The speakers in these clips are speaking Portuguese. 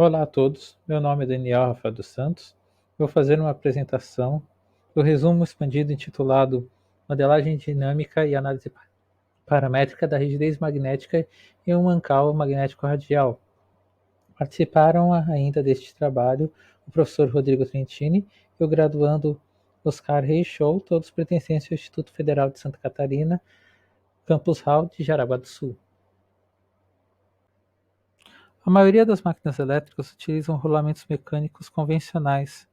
Olá a todos, meu nome é Daniel Rafael dos Santos. Vou fazer uma apresentação do resumo expandido intitulado Modelagem Dinâmica e Análise Paramétrica da Rigidez Magnética em um Mancal Magnético Radial. Participaram ainda deste trabalho o professor Rodrigo Trentini e o graduando Oscar Reichol, todos pertencentes ao Instituto Federal de Santa Catarina, Campus Hall de Jaraguá do Sul. A maioria das máquinas elétricas utilizam rolamentos mecânicos convencionais,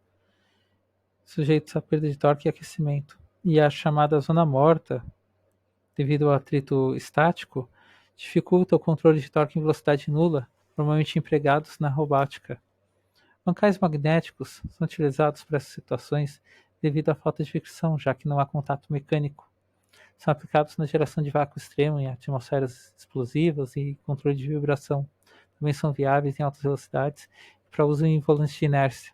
sujeitos à perda de torque e aquecimento, e a chamada zona morta, devido ao atrito estático, dificulta o controle de torque em velocidade nula, normalmente empregados na robótica. Bancais magnéticos são utilizados para essas situações devido à falta de fricção, já que não há contato mecânico. São aplicados na geração de vácuo extremo em atmosferas explosivas e controle de vibração. Também são viáveis em altas velocidades para uso em volantes de inércia,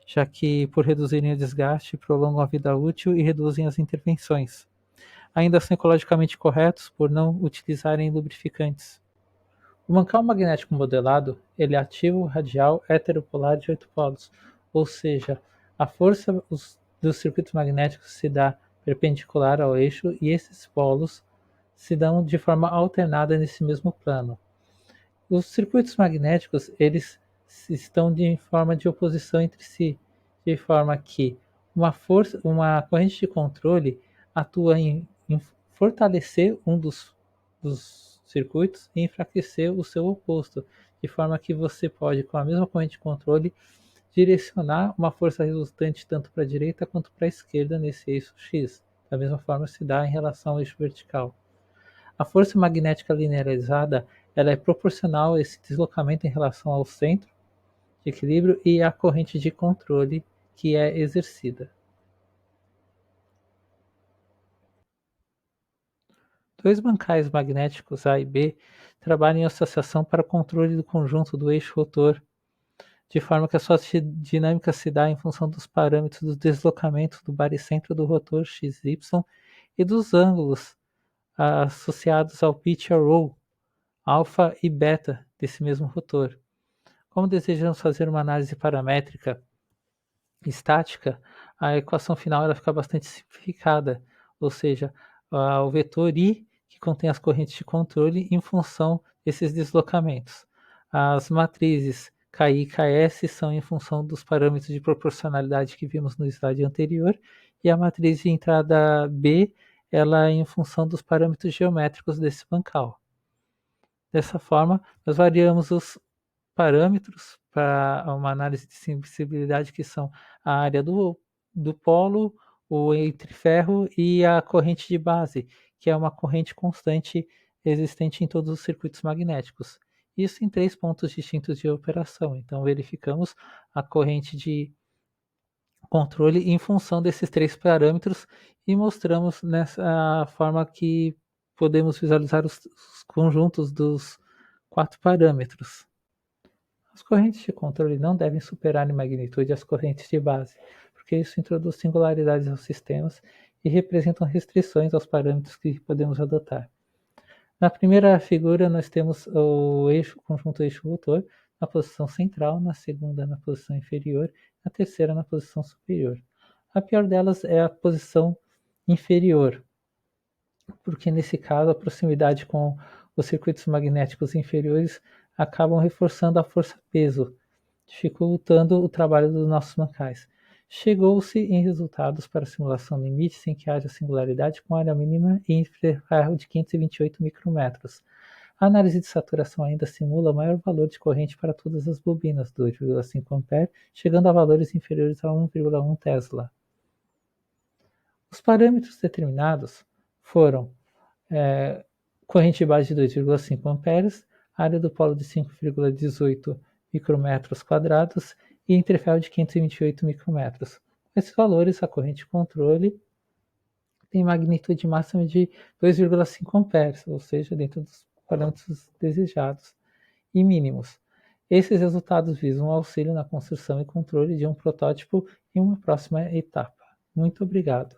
já que, por reduzirem o desgaste, prolongam a vida útil e reduzem as intervenções. Ainda são ecologicamente corretos por não utilizarem lubrificantes. O mancal magnético modelado ele é ativo, radial, heteropolar de 8 polos, ou seja, a força dos circuitos magnéticos se dá perpendicular ao eixo e esses polos se dão de forma alternada nesse mesmo plano. Os circuitos magnéticos eles estão de forma de oposição entre si, de forma que uma corrente de controle atua em fortalecer um dos circuitos e enfraquecer o seu oposto, de forma que você pode, com a mesma corrente de controle, direcionar uma força resultante tanto para a direita quanto para a esquerda nesse eixo X. Da mesma forma se dá em relação ao eixo vertical. A força magnética linearizada ela é proporcional a esse deslocamento em relação ao centro de equilíbrio e à corrente de controle que é exercida. Dois bancais magnéticos A e B trabalham em associação para controle do conjunto do eixo rotor, de forma que a sua dinâmica se dá em função dos parâmetros do deslocamento do baricentro do rotor XY e dos ângulos associados ao pitch and roll, alfa e beta desse mesmo rotor. Como desejamos fazer uma análise paramétrica estática, a equação final ela fica bastante simplificada, ou seja, o vetor I que contém as correntes de controle em função desses deslocamentos. As matrizes KI e KS são em função dos parâmetros de proporcionalidade que vimos no slide anterior, e a matriz de entrada B ela é em função dos parâmetros geométricos desse bancal. Dessa forma, nós variamos os parâmetros para uma análise de sensibilidade que são a área do polo, o entre ferro e a corrente de base, que é uma corrente constante existente em todos os circuitos magnéticos. Isso em 3 pontos distintos de operação. Então, verificamos a corrente de controle em função desses 3 parâmetros e mostramos nessa forma que podemos visualizar os conjuntos dos 4 parâmetros. As correntes de controle não devem superar em magnitude as correntes de base, porque isso introduz singularidades aos sistemas e representam restrições aos parâmetros que podemos adotar. Na primeira figura, nós temos o conjunto eixo-rotor na posição central, na segunda na posição inferior, na terceira na posição superior. A pior delas é a posição inferior, porque nesse caso a proximidade com os circuitos magnéticos inferiores acabam reforçando a força-peso, dificultando o trabalho dos nossos bancais. Chegou-se em resultados para simulação limite sem que haja singularidade com área mínima e interferro de 528 micrômetros. A análise de saturação ainda simula o maior valor de corrente para todas as bobinas, 2,5 A, chegando a valores inferiores a 1,1 Tesla. Os parâmetros determinados foram corrente de base de 2,5 amperes, área do polo de 5,18 micrômetros quadrados e interferro de 528 micrômetros. Com esses valores, a corrente de controle tem magnitude máxima de 2,5 amperes, ou seja, dentro dos parâmetros desejados e mínimos. Esses resultados visam o auxílio na construção e controle de um protótipo em uma próxima etapa. Muito obrigado.